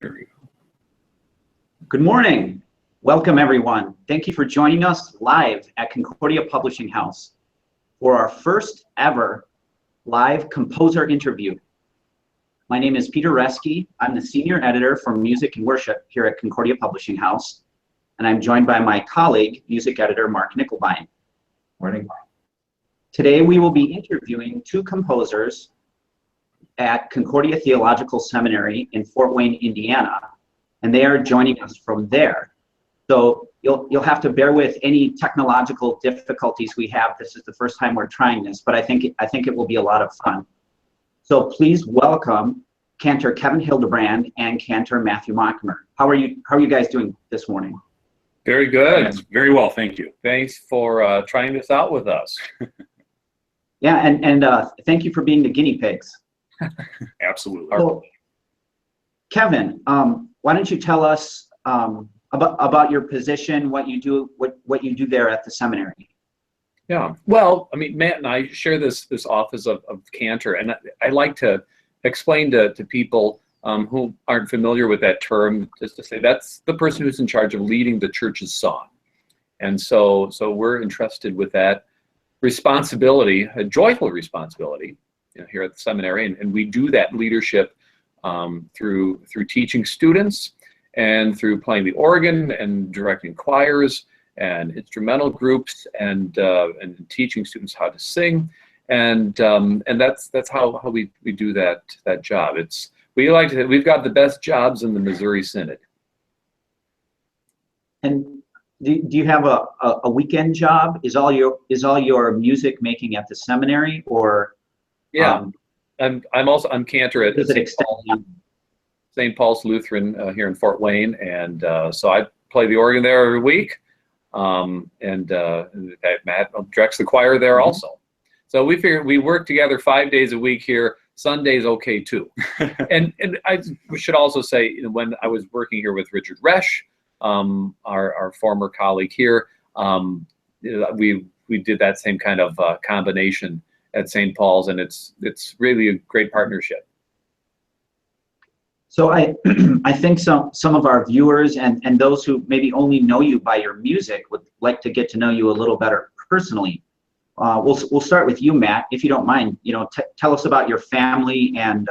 There we go. Good morning. Welcome, everyone. Thank you for joining us live at Concordia Publishing House for our first ever live composer interview. My name is Peter Reski. I'm the senior editor for music and worship here at Concordia Publishing House, and I'm joined by my colleague, music editor Mark Nickelbein. Morning. Today we will be interviewing two composers at Concordia Theological Seminary in Fort Wayne, Indiana, and they are joining us from there. So you'll have to bear with any technological difficulties we have. This is the first time we're trying this, but I think it will be a lot of fun. So please welcome Cantor Kevin Hildebrand and Cantor Matthew Machemer. How are you guys doing this morning? Very good. Very well, thank you. Thanks for trying this out with us. Yeah, and thank you for being the guinea pigs. Absolutely. So, Kevin, why don't you tell us about your position, what you do there at the seminary? Yeah. Well, I mean, Matt and I share this office of cantor, and I like to explain to people who aren't familiar with that term, just to say that's the person who's in charge of leading the church's song. And so we're entrusted with that responsibility, a joyful responsibility, here at the seminary, and we do that leadership through teaching students and through playing the organ and directing choirs and instrumental groups and teaching students how to sing, and that's how we do that job. We've got the best jobs in the Missouri Synod. And do you have a weekend job? Is all your music making at the seminary, or? Yeah, I'm cantor at St. Paul's Lutheran here in Fort Wayne, and so I play the organ there every week, and Matt directs the choir there also. So we figure we work together 5 days a week here. Sunday's okay too. and I should also say, when I was working here with Richard Resch, our former colleague here, we did that same kind of combination at St. Paul's, and it's really a great partnership. So I think some of our viewers and those who maybe only know you by your music would like to get to know you a little better personally. We'll start with you, Matt, if you don't mind. Tell us about your family and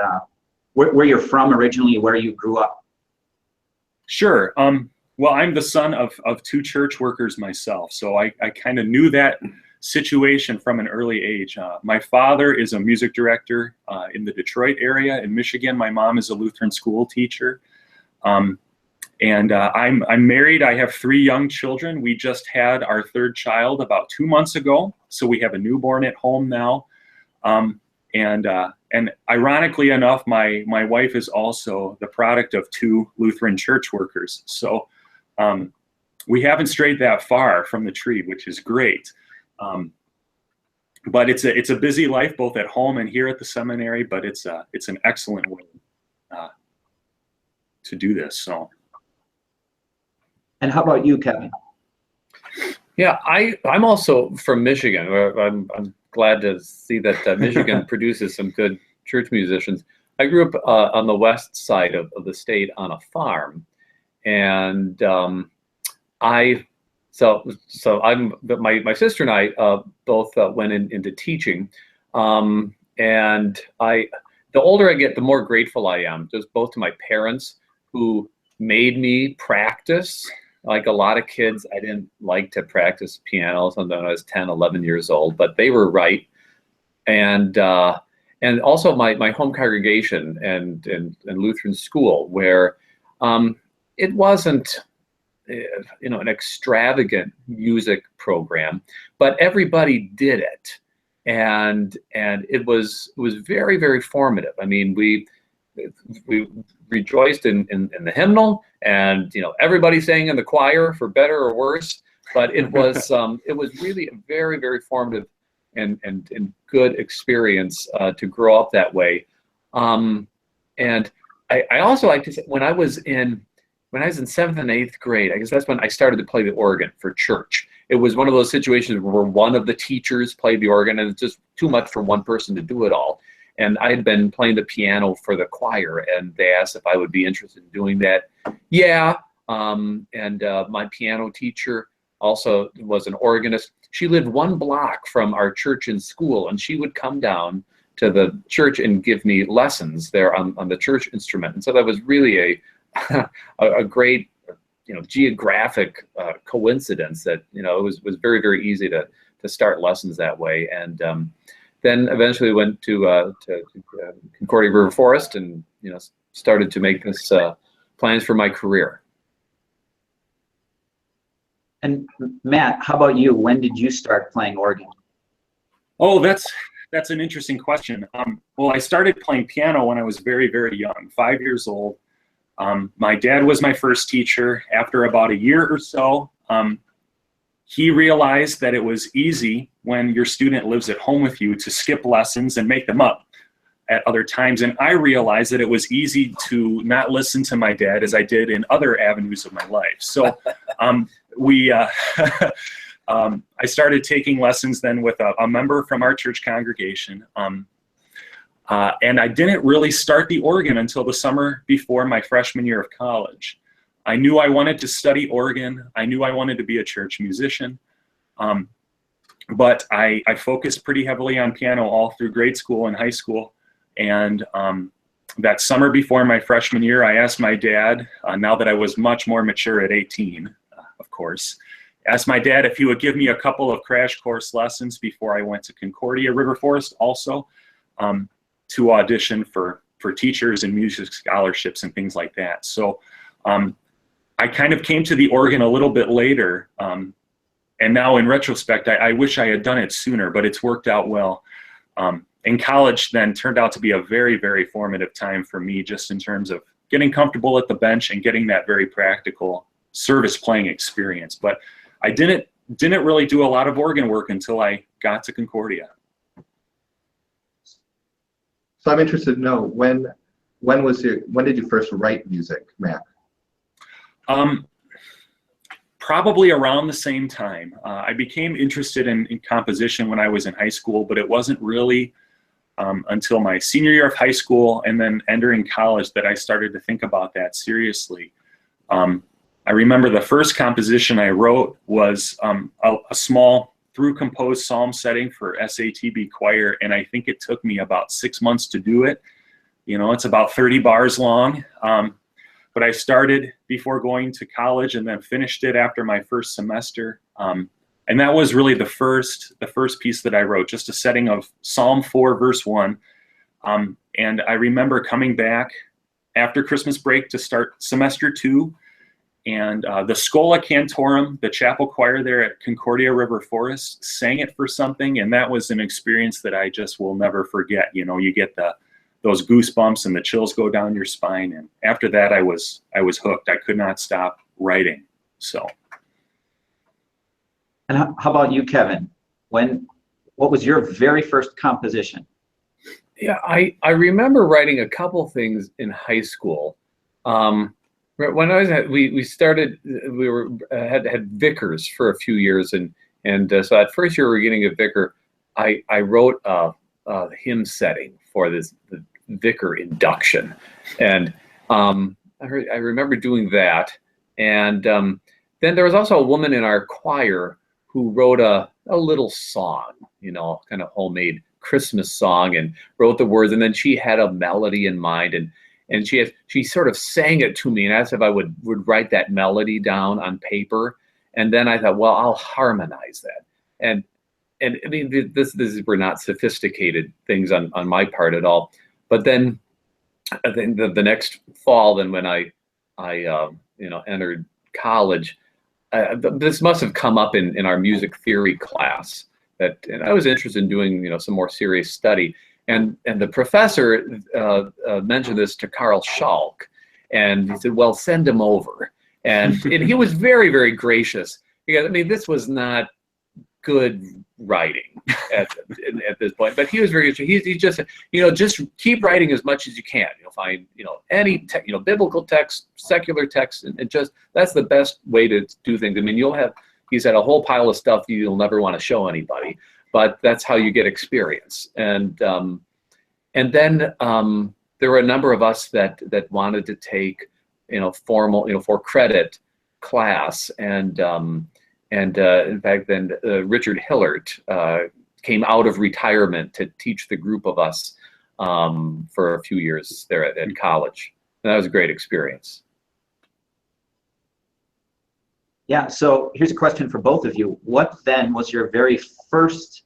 where you're from originally, where you grew up. Sure. Well, I'm the son of two church workers myself, so I kind of knew that situation from an early age. My father is a music director in the Detroit area in Michigan. My mom is a Lutheran school teacher. I'm married. I have 3 young children. We just had our 3rd child about 2 months ago, so we have a newborn at home now. And ironically enough, my wife is also the product of 2 Lutheran church workers. So we haven't strayed that far from the tree, which is great. But it's a busy life both at home and here at the seminary. But it's an excellent way to do this. So. And how about you, Kevin? Yeah, I'm also from Michigan. I'm glad to see that Michigan produces some good church musicians. I grew up on the west side of the state on a farm, and my sister and I both went into teaching, and the older I get, the more grateful I am, just both to my parents who made me practice. Like a lot of kids, I didn't like to practice piano until I was 10, 11 years old, but they were right. And also my home congregation and Lutheran school, where it wasn't an extravagant music program, but everybody did it, and it was very, very formative. I mean, we rejoiced in the hymnal, and everybody sang in the choir, for better or worse. But it was really a very, very formative and good experience to grow up that way. And I also like to say, when I was in 7th and 8th grade, I guess that's when I started to play the organ for church. It was one of those situations where one of the teachers played the organ, and it's just too much for one person to do it all. And I had been playing the piano for the choir, and they asked if I would be interested in doing that. Yeah. My piano teacher also was an organist. She lived 1 block from our church and school, and she would come down to the church and give me lessons there on the church instrument. And so that was really a great, geographic coincidence that, it was very, very easy to start lessons that way. And then eventually went to Concordia River Forest and, started to make this plans for my career. And Matt, how about you? When did you start playing organ? Oh, that's an interesting question. Well, I started playing piano when I was very, very young, 5 years old. My dad was my first teacher. After about a year or so, he realized that it was easy when your student lives at home with you to skip lessons and make them up at other times. And I realized that it was easy to not listen to my dad as I did in other avenues of my life. So I started taking lessons then with a member from our church congregation. And I didn't really start the organ until the summer before my freshman year of college. I knew I wanted to study organ. I knew I wanted to be a church musician. But I focused pretty heavily on piano all through grade school and high school. And that summer before my freshman year, I asked my dad, now that I was much more mature at 18, of course, asked my dad if he would give me a couple of crash course lessons before I went to Concordia River Forest also to audition for teachers and music scholarships and things like that. So I kind of came to the organ a little bit later. And now in retrospect, I wish I had done it sooner, but it's worked out well. And college then turned out to be a very, very formative time for me, just in terms of getting comfortable at the bench and getting that very practical service playing experience. But I didn't really do a lot of organ work until I got to Concordia. So I'm interested to know when did you first write music, Matt? Probably around the same time. I became interested in composition when I was in high school, but it wasn't really until my senior year of high school and then entering college that I started to think about that seriously. I remember the first composition I wrote was a small through-composed psalm setting for SATB choir, and I think it took me about 6 months to do it. It's about 30 bars long. But I started before going to college and then finished it after my first semester. And that was really the first piece that I wrote, just a setting of Psalm 4, verse 1. And I remember coming back after Christmas break to start semester 2. And the Schola Cantorum, the chapel choir there at Concordia River Forest, sang it for something. And that was an experience that I just will never forget. You get those goosebumps and the chills go down your spine. And after that, I was hooked. I could not stop writing. So. And how about you, Kevin? What was your very first composition? Yeah, I remember writing a couple things in high school. When I was had vicars for a few years, and so that first year we were getting a vicar. I wrote a hymn setting for the vicar induction, and I remember doing that. And then there was also a woman in our choir who wrote a little song, kind of homemade Christmas song, and wrote the words, and then she had a melody in mind, and she sort of sang it to me and asked if I would write that melody down on paper. And then I thought, well, I'll harmonize that. And I mean, this were not sophisticated things on my part at all. But then I think the next fall, then when I entered college, this must have come up in our music theory class, and I was interested in doing some more serious study. And the professor mentioned this to Carl Schalk, and he said, well, send him over. And he was very, very gracious, because I mean, this was not good writing at this point, but he was very interested. He just just keep writing as much as you can. You'll find any biblical text, secular text, and just that's the best way to do things. I mean, he said, a whole pile of stuff you'll never want to show anybody, but that's how you get experience. And And then there were a number of us that wanted to take, formal, for credit class, and in fact, then Richard Hillert came out of retirement to teach the group of us for a few years there at college. And that was a great experience. Yeah, so here's a question for both of you. What then was your very first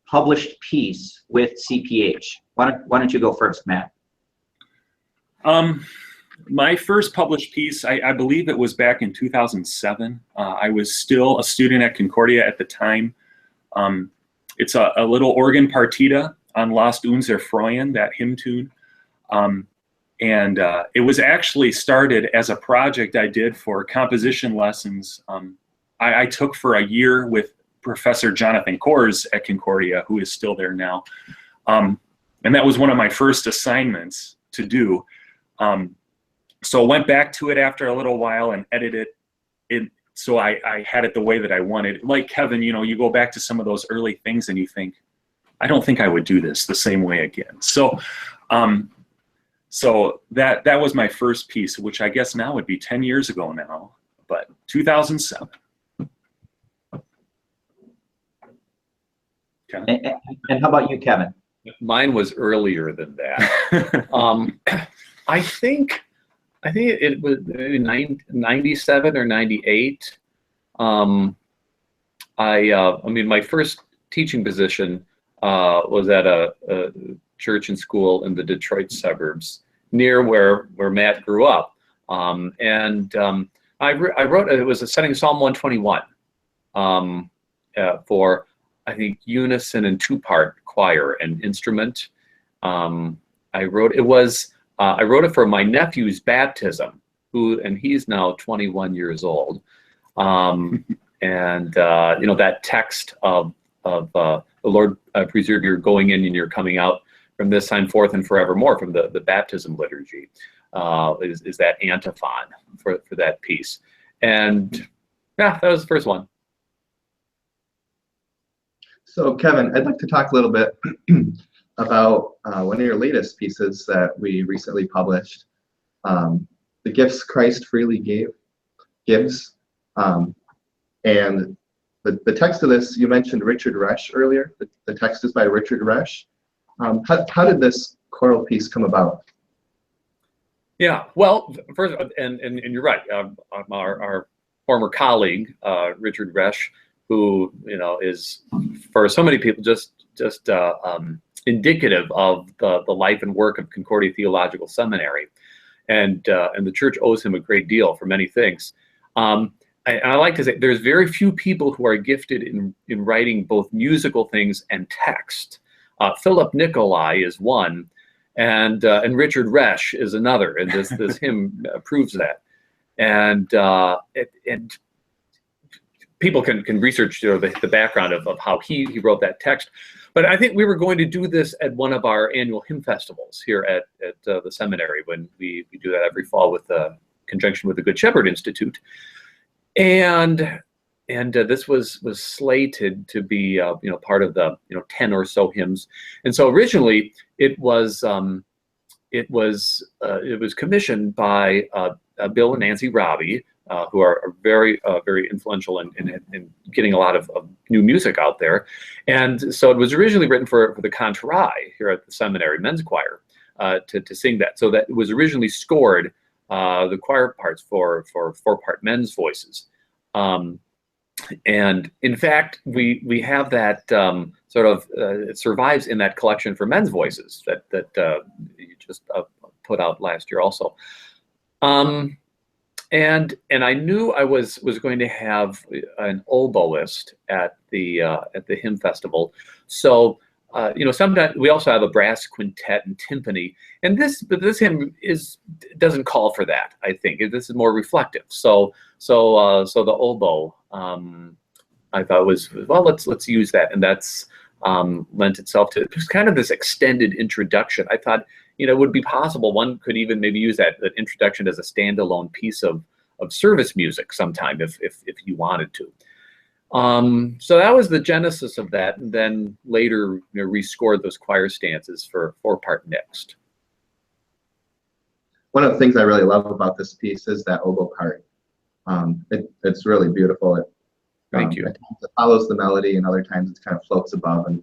published piece with CPH? Why don't you go first, Matt? My first published piece, I believe it was back in 2007. I was still a student at Concordia at the time. It's a little organ partita on Lasst uns erfreuen, that hymn tune. And it was actually started as a project I did for composition lessons I took for a year with Professor Jonathan Kors at Concordia, who is still there now. And that was one of my first assignments to do. So I went back to it after a little while and edited it so I had it the way that I wanted. Like Kevin, you go back to some of those early things and you think, I don't think I would do this the same way again. So so that was my first piece, which I guess now would be 10 years ago now, but 2007. Okay. And how about you, Kevin? Mine was earlier than that. I think it was maybe 97 or 98. I mean, my first teaching position was at a church and school in the Detroit suburbs, near where Matt grew up. I wrote, it was a setting Psalm 121 for, I think, unison and two-part choir and instrument. I wrote it for my nephew's baptism, and he's now 21 years old. That text of the Lord preserve your going in and your coming out from this time forth and forevermore, from the baptism liturgy, is that antiphon for that piece. And yeah, that was the first one. So Kevin, I'd like to talk a little bit about one of your latest pieces that we recently published, The Gifts Christ Freely Gives. And the text of this, you mentioned Richard Resch earlier. The text is by Richard Resch. How did this choral piece come about? Yeah, well, first, and you're right. Our former colleague, Richard Resch, who is for so many people just indicative of the life and work of Concordia Theological Seminary, and the church owes him a great deal for many things. I like to say there's very few people who are gifted in writing both musical things and text. Philip Nicolai is one, and Richard Resch is another, and this hymn proves that. And people can research the background of how he wrote that text. But I think we were going to do this at one of our annual hymn festivals here at the seminary, when we do that every fall with conjunction with the Good Shepherd Institute. And this was slated to be part of the 10 or so hymns. And so originally it was commissioned by Bill and Nancy Robbie, who are very influential in getting a lot of new music out there. And so it was originally written for the Cantorai here at the seminary men's choir to sing that. So that it was originally scored, the choir parts for four-part men's voices. And in fact, we have that it survives in that collection for men's voices that you just put out last year also. And I knew I was going to have an oboist at the hymn festival. So sometimes we also have a brass quintet and timpani, and this hymn doesn't call for that. I think this is more reflective. So the oboe, I thought was, well, let's use that, and that's lent itself to just kind of this extended introduction. I thought it would be possible one could even maybe use that introduction as a standalone piece of service music sometime if you wanted to. So that was the genesis of that, and then later rescored those choir stanzas for four-part mixed. One of the things I really love about this piece is that oboe part. It's really beautiful. Thank you. At times it follows the melody, and other times it kind of floats above, and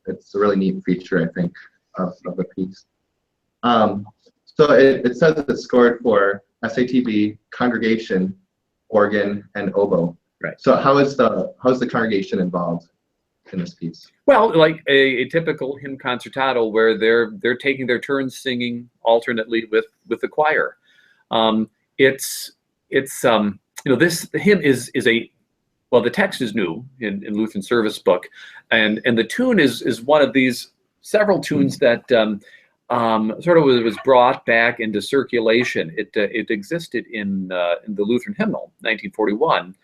it's a really neat feature, I think, of the piece. So it says it's scored for SATB, congregation, organ, and oboe. Right. So how's the congregation involved in this piece? Well, like a typical hymn concertato, where they're taking their turns singing alternately with the choir. This hymn is a, well, the text is new in Lutheran Service Book, and the tune is one of these several tunes that sort of was brought back into circulation. It existed in the Lutheran Hymnal, 1941,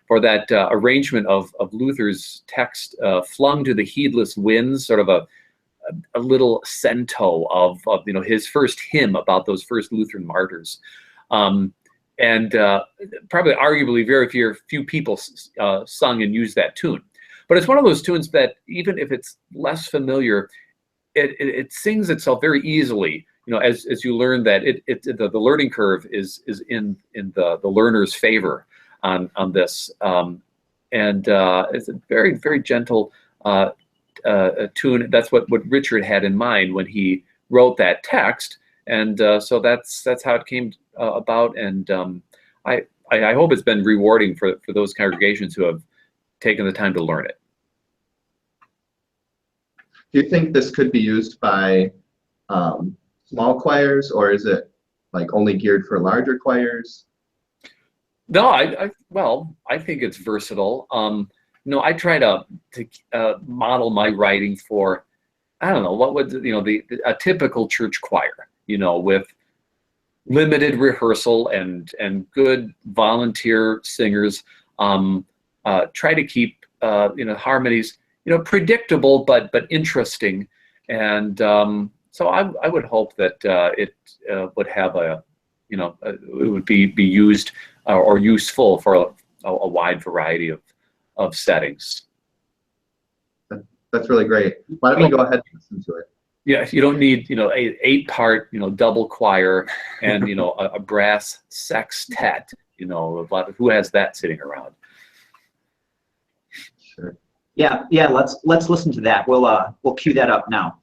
for that arrangement of Luther's text, flung to the heedless winds, sort of a little cento of his first hymn about those first Lutheran martyrs. And probably arguably very few people sung and used that tune. But it's one of those tunes that, even if it's less familiar, it sings itself very easily. As you learn that the learning curve is in the learner's favor on this, and it's a very, very gentle tune. That's what Richard had in mind when he wrote that text, and so that's how it came about. And I hope it's been rewarding for those congregations who have taken the time to learn it. Do you think this could be used by small choirs, or is it like only geared for larger choirs? No, I think it's versatile. I try to model my writing for, I don't know, what would a typical church choir, with limited rehearsal and good volunteer singers. Try to keep harmonies predictable but interesting, and so I would hope that it would have it would be used or useful for a wide variety of settings. That's really great. Why don't we go ahead and listen to it? Yeah, you don't need an 8-part double choir and a brass sextet. Who has that sitting around? Sure. Yeah. Let's listen to that. We'll cue that up now.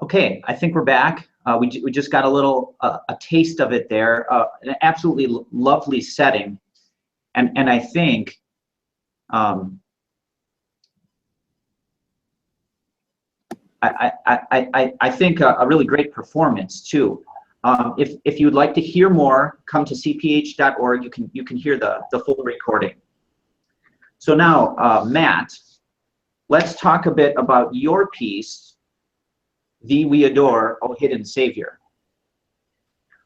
Okay, I think we're back. We just got a little a taste of it there. An absolutely lovely setting, and I think I think a really great performance too. If you'd like to hear more, come to cph.org. You can hear the full recording. So now, Matt, let's talk a bit about your piece, Thee We Adore, O Hidden Savior.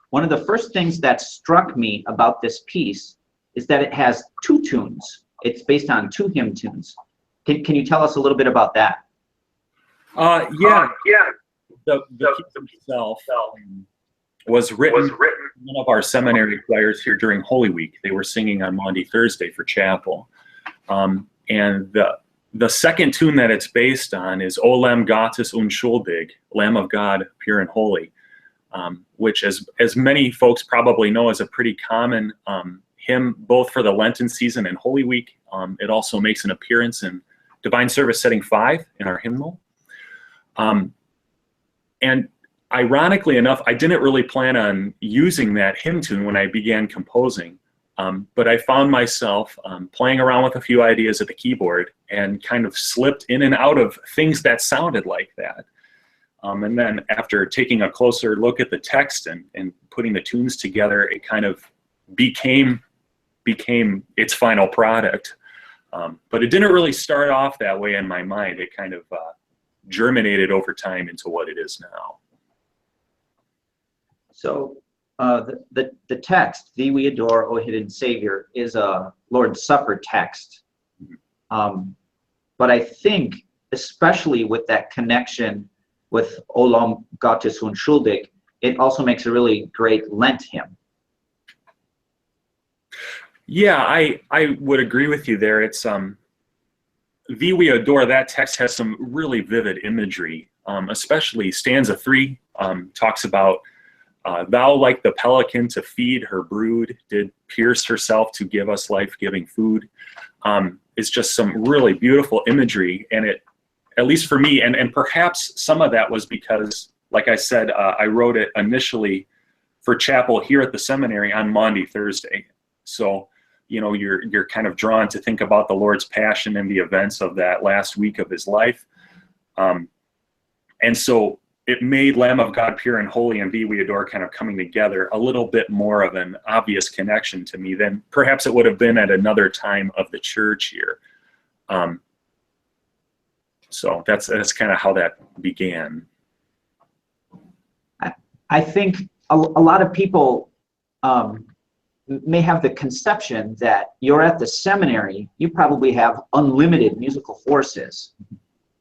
One of the first things that struck me about this piece is that it has two tunes. It's based on two hymn tunes. Can you tell us a little bit about that? Yeah. The piece itself was written in one of our seminary choirs here during Holy Week. They were singing on Maundy Thursday for chapel. And the second tune that it's based on is O Lamb Gottes unschuldig, Lamb of God, pure and holy, which, as many folks probably know, is a pretty common hymn both for the Lenten season and Holy Week. It also makes an appearance in Divine Service Setting 5 in our hymnal. And ironically enough, I didn't really plan on using that hymn tune when I began composing. But I found myself playing around with a few ideas at the keyboard and kind of slipped in and out of things that sounded like that. And then after taking a closer look at the text and putting the tunes together, it kind of became its final product. But it didn't really start off that way in my mind. It kind of germinated over time into what it is now. So the text, Thee We Adore, O Hidden Savior, is a Lord's Supper text. But I think, especially with that connection with O Lamb Gottes unschuldig, it also makes a really great Lent hymn. Yeah, I would agree with you there. It's Thee We Adore, that text has some really vivid imagery, especially stanza 3 talks about thou like the pelican to feed her brood did pierce herself to give us life-giving food. It's just some really beautiful imagery, and it, at least for me, and perhaps some of that was because, like I said, I wrote it initially for chapel here at the seminary on Maundy Thursday. So, you know, you're kind of drawn to think about the Lord's Passion and the events of that last week of his life. And so it made Lamb of God, pure and holy, and Thee We Adore kind of coming together a little bit more of an obvious connection to me than perhaps it would have been at another time of the church year. So that's kind of how that began. I think a lot of people may have the conception that you're at the seminary, you probably have unlimited musical forces.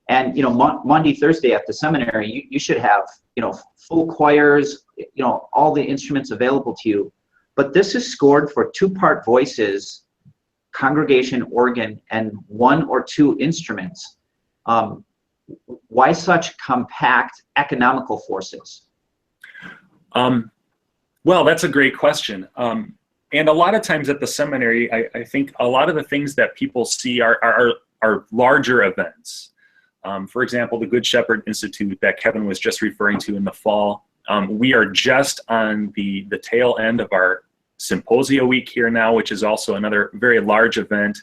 And, you know, Maundy Thursday at the seminary, you should have, you know, full choirs, you know, all the instruments available to you. But this is scored for 2-part voices, congregation, organ, and 1 or 2 instruments. Why such compact economical forces? Well, that's a great question. And a lot of times at the seminary, I think a lot of the things that people see are larger events. For example, the Good Shepherd Institute that Kevin was just referring to in the fall. We are just on the tail end of our Symposia week here now, which is also another very large event.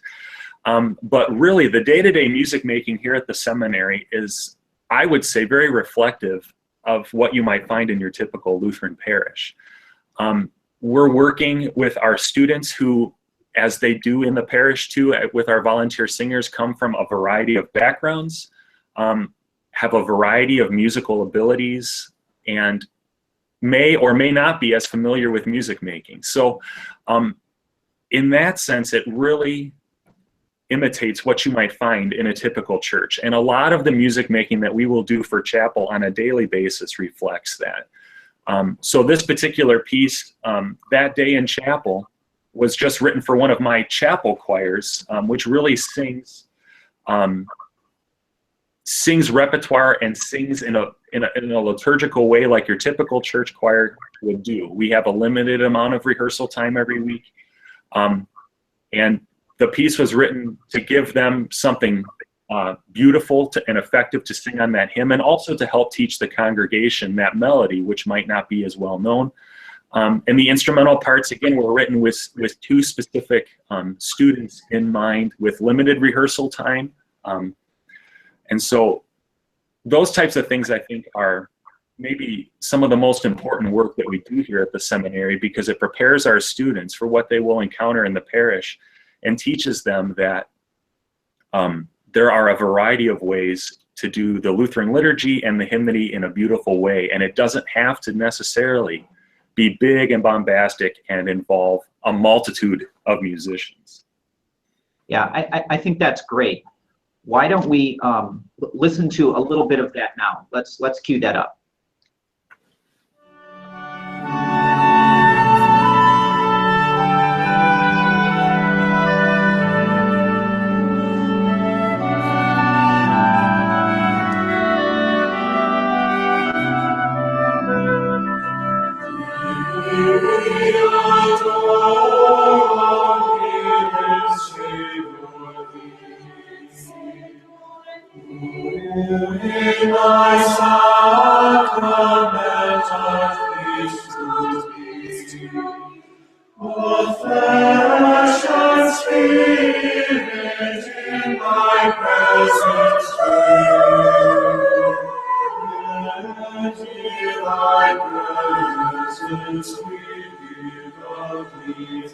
But really, the day-to-day music making here at the seminary is, I would say, very reflective of what you might find in your typical Lutheran parish. We're working with our students who as they do in the parish too, with our volunteer singers, come from a variety of backgrounds, have a variety of musical abilities, and may or may not be as familiar with music making. So in that sense, it really imitates what you might find in a typical church. And a lot of the music making that we will do for chapel on a daily basis reflects that. So this particular piece, that day in chapel, was just written for one of my chapel choirs, which really sings repertoire and sings in a liturgical way like your typical church choir would do. We have a limited amount of rehearsal time every week. And the piece was written to give them something beautiful and effective to sing on that hymn, and also to help teach the congregation that melody, which might not be as well known. And the instrumental parts, again, were written with two specific students in mind, with limited rehearsal time. And so those types of things, I think, are maybe some of the most important work that we do here at the seminary, because it prepares our students for what they will encounter in the parish and teaches them that there are a variety of ways to do the Lutheran liturgy and the hymnody in a beautiful way. And it doesn't have to necessarily be big and bombastic and involve a multitude of musicians. Yeah, I think that's great. Why don't we listen to a little bit of that now? Let's cue that up. In thy sacrament of Christus, both flesh and spirit in thy presence true. And in thy presence we give up these.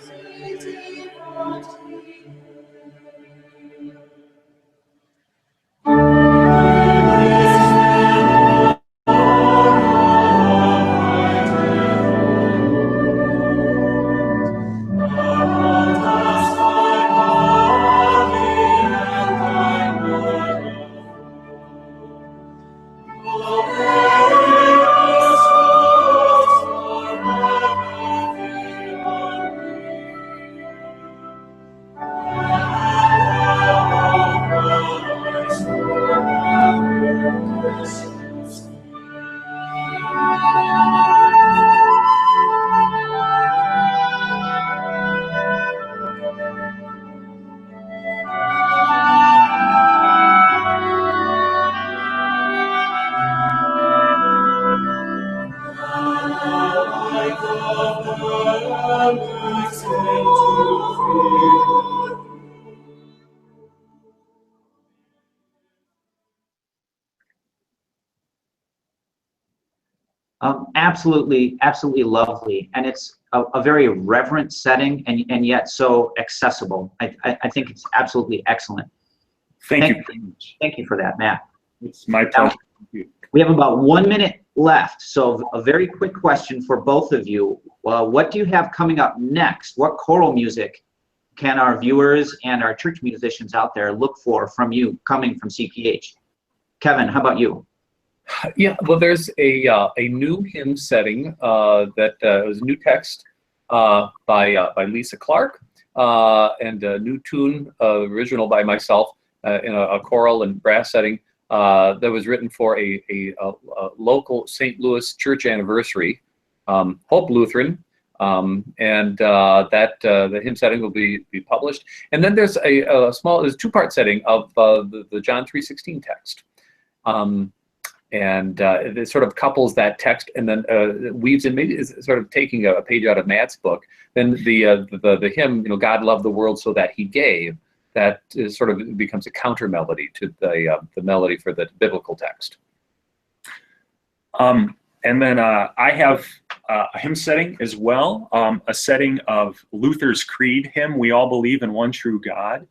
Absolutely lovely, and it's a very reverent setting, and yet so accessible. I think it's absolutely excellent. Thank you very much. Thank you for that, Matt. It's my pleasure. Thank you. We have about 1 minute left, so a very quick question for both of you. What do you have coming up next? What choral music can our viewers and our church musicians out there look for from you coming from CPH? Kevin, how about you? Yeah, well, there's a new hymn setting that was a new text by Lisa Clark, and a new tune original by myself in a choral and brass setting that was written for a local St. Louis church anniversary, Hope Lutheran, and the hymn setting will be published. And then there's there's a two-part setting of the John 3:16 text. And it sort of couples that text and then weaves in, maybe is sort of taking a page out of Matt's book. Then the hymn, God loved the world so that he gave, that is sort of becomes a counter melody to the melody for the biblical text. And then I have a hymn setting as well, a setting of Luther's Creed hymn, "We All Believe in One True God,"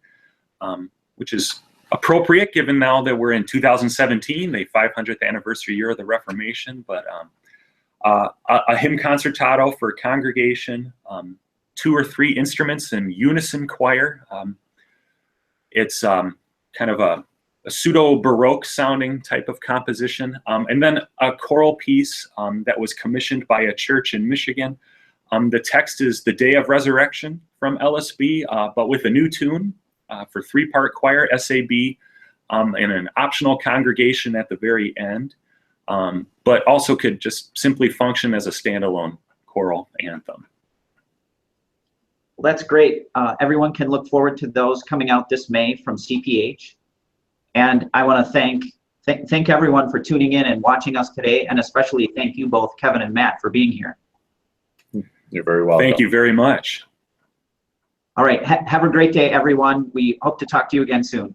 which is appropriate given now that we're in 2017, the 500th anniversary year of the Reformation, but a hymn concertato for congregation, 2 or 3 instruments in unison choir. It's kind of a pseudo-Baroque sounding type of composition. And then a choral piece that was commissioned by a church in Michigan. The text is "The Day of Resurrection" from LSB, but with a new tune for 3-part choir, SAB, and an optional congregation at the very end, but also could just simply function as a standalone choral anthem. Well, that's great. Everyone can look forward to those coming out this May from CPH. And I want to thank everyone for tuning in and watching us today, and especially thank you both, Kevin and Matt, for being here. You're very welcome. Thank you very much. All right, have a great day, everyone. We hope to talk to you again soon.